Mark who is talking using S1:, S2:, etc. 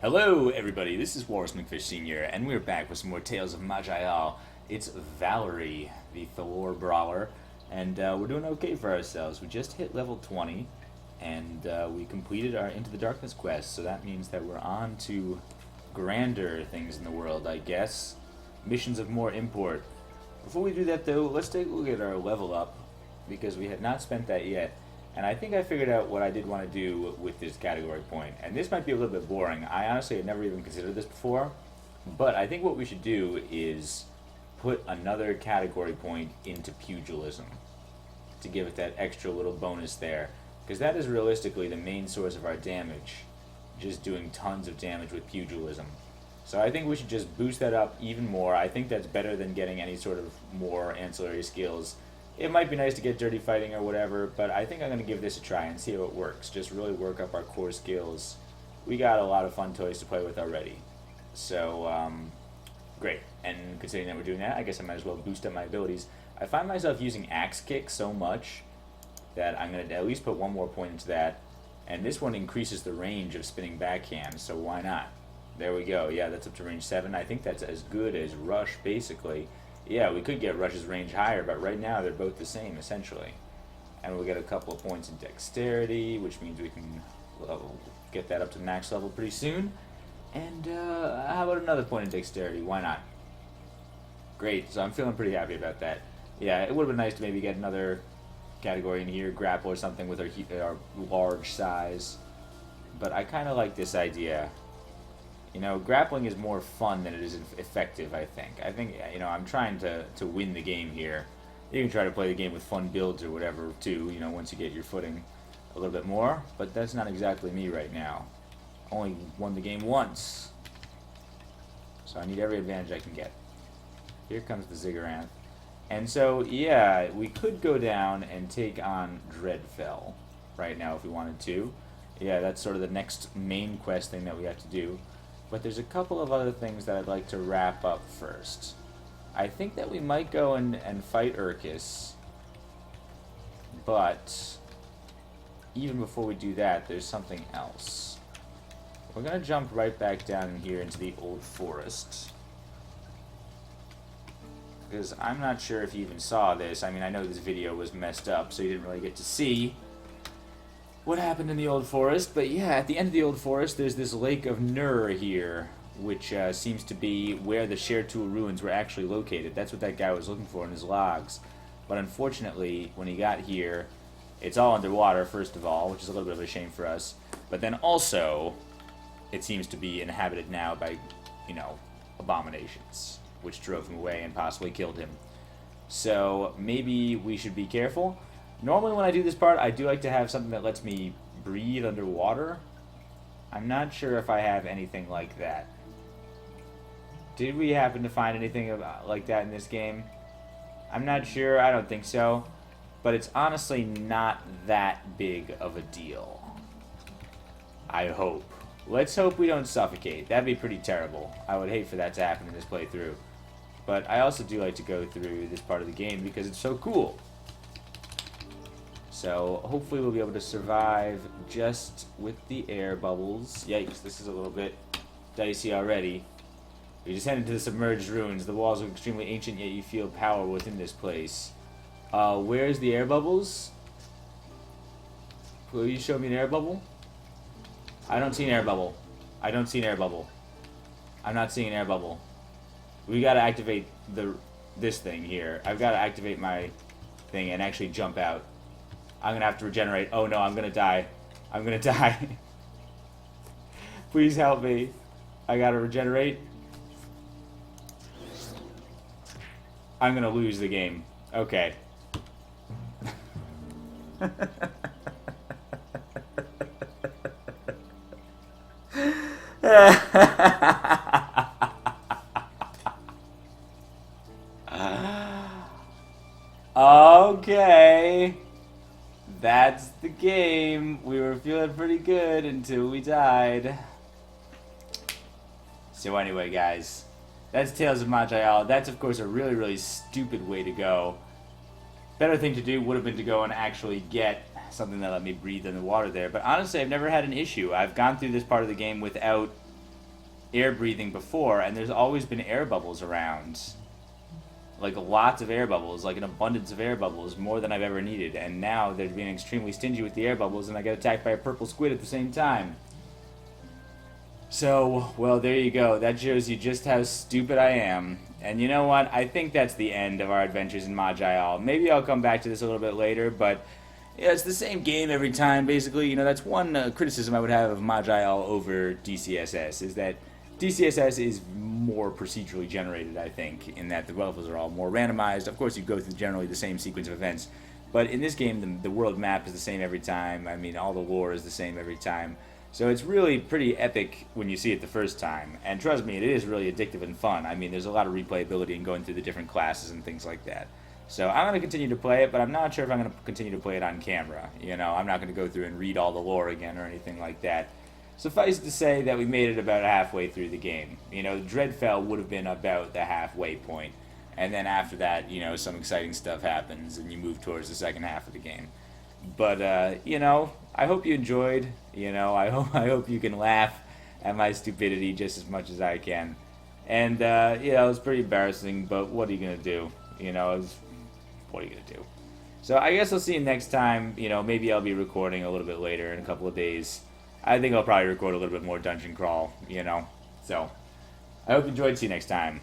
S1: Hello, everybody. This is Walrus McFish Sr., and we're back with some more Tales of Maj'Eyal. It's Valerie, the Thalore Brawler, and we're doing okay for ourselves. We just hit level 20, and we completed our Into the Darkness quest, so that means that we're on to grander things in the world, I guess. Missions of more import. Before we do that, though, let's take a look at our level up, because we have not spent that yet. And I think I figured out what I did want to do with this category point. And this might be a little bit boring. I honestly had never even considered this before. But I think what we should do is put another category point into pugilism to give it that extra little bonus there. Because that is realistically the main source of our damage. Just doing tons of damage with pugilism. So I think we should just boost that up even more. I think that's better than getting any sort of more ancillary skills. It might be nice to get dirty fighting or whatever, but I think I'm going to give this a try and see how it works. Just really work up our core skills. We got a lot of fun toys to play with already. So, great. And considering that we're doing that, I guess I might as well boost up my abilities. I find myself using Axe Kick so much that I'm going to at least put one more point into that. And this one increases the range of spinning backhand, so why not? There we go. Yeah, that's up to range 7. I think that's as good as Rush, basically. Yeah, we could get Rush's range higher, but right now they're both the same, essentially. And we'll get a couple of points in Dexterity, which means we can get that up to max level pretty soon. And how about another point in Dexterity? Why not? Great, so I'm feeling pretty happy about that. Yeah, it would have been nice to maybe get another category in here, Grapple or something with our large size. But I kind of like this idea. You know, grappling is more fun than it is effective, I think. You know, I'm trying to win the game here. You can try to play the game with fun builds or whatever, too, you know, once you get your footing a little bit more. But that's not exactly me right now. Only won the game once. So I need every advantage I can get. Here comes the Ziggurat. And so, yeah, we could go down and take on Dreadfell right now if we wanted to. Yeah, that's sort of the next main quest thing that we have to do. But there's a couple of other things that I'd like to wrap up first. I think that we might go and fight Urkis. But even before we do that, there's something else. We're going to jump right back down here into the Old Forest. Because I'm not sure if you even saw this. I mean, I know this video was messed up, so you didn't really get to see what happened in the Old Forest, but yeah, at the end of the Old Forest, there's this Lake of Nur here, which seems to be where the Shertul ruins were actually located. That's what that guy was looking for in his logs. But unfortunately, when he got here, it's all underwater, first of all, which is a little bit of a shame for us. But then also, it seems to be inhabited now by, you know, abominations, which drove him away and possibly killed him. So maybe we should be careful. Normally when I do this part, I do like to have something that lets me breathe underwater. I'm not sure if I have anything like that. Did we happen to find anything like that in this game? I'm not sure. I don't think so. But it's honestly not that big of a deal. I hope. Let's hope we don't suffocate. That'd be pretty terrible. I would hate for that to happen in this playthrough. But I also do like to go through this part of the game because it's so cool. So hopefully we'll be able to survive just with the air bubbles. Yikes, this is a little bit dicey already. We just headed to the submerged ruins. The walls are extremely ancient, yet you feel power within this place. Where's the air bubbles? Will you show me an air bubble? I don't see an air bubble. I don't see an air bubble. I'm not seeing an air bubble. We gotta activate this thing here. I've gotta activate my thing and actually jump out. I'm gonna have to regenerate. Oh no, I'm gonna die. I'm gonna die. Please help me. I gotta regenerate. I'm gonna lose the game. Okay. Okay. That's the game. We were feeling pretty good until we died. So anyway, guys, that's Tales of Maj'Eyal. That's, of course, a really, really stupid way to go. Better thing to do would have been to go and actually get something that let me breathe in the water there. But honestly, I've never had an issue. I've gone through this part of the game without air breathing before, and there's always been air bubbles around. Like lots of air bubbles, like an abundance of air bubbles, more than I've ever needed. And now they're being extremely stingy with the air bubbles, and I get attacked by a purple squid at the same time. So, well, there you go. That shows you just how stupid I am. And you know what? I think that's the end of our adventures in Maj'Eyal. Maybe I'll come back to this a little bit later, but yeah, it's the same game every time, basically. You know, that's one criticism I would have of Maj'Eyal over DCSS, is that DCSS is more procedurally generated, I think, in that the levels are all more randomized. Of course, you go through generally the same sequence of events, but in this game, the world map is the same every time. I mean, all the lore is the same every time. So it's really pretty epic when you see it the first time. And trust me, it is really addictive and fun. I mean, there's a lot of replayability in going through the different classes and things like that. So I'm going to continue to play it, but I'm not sure if I'm going to continue to play it on camera. You know, I'm not going to go through and read all the lore again or anything like that. Suffice to say that we made it about halfway through the game. You know, Dreadfell would have been about the halfway point. And then after that, you know, some exciting stuff happens and you move towards the second half of the game. But, you know, I hope you enjoyed. You know, I hope you can laugh at my stupidity just as much as I can. And, you know, it's pretty embarrassing, but what are you going to do? You know, what are you going to do? So I guess I'll see you next time. You know, maybe I'll be recording a little bit later in a couple of days. I think I'll probably record a little bit more Dungeon Crawl, you know. So, I hope you enjoyed. See you next time.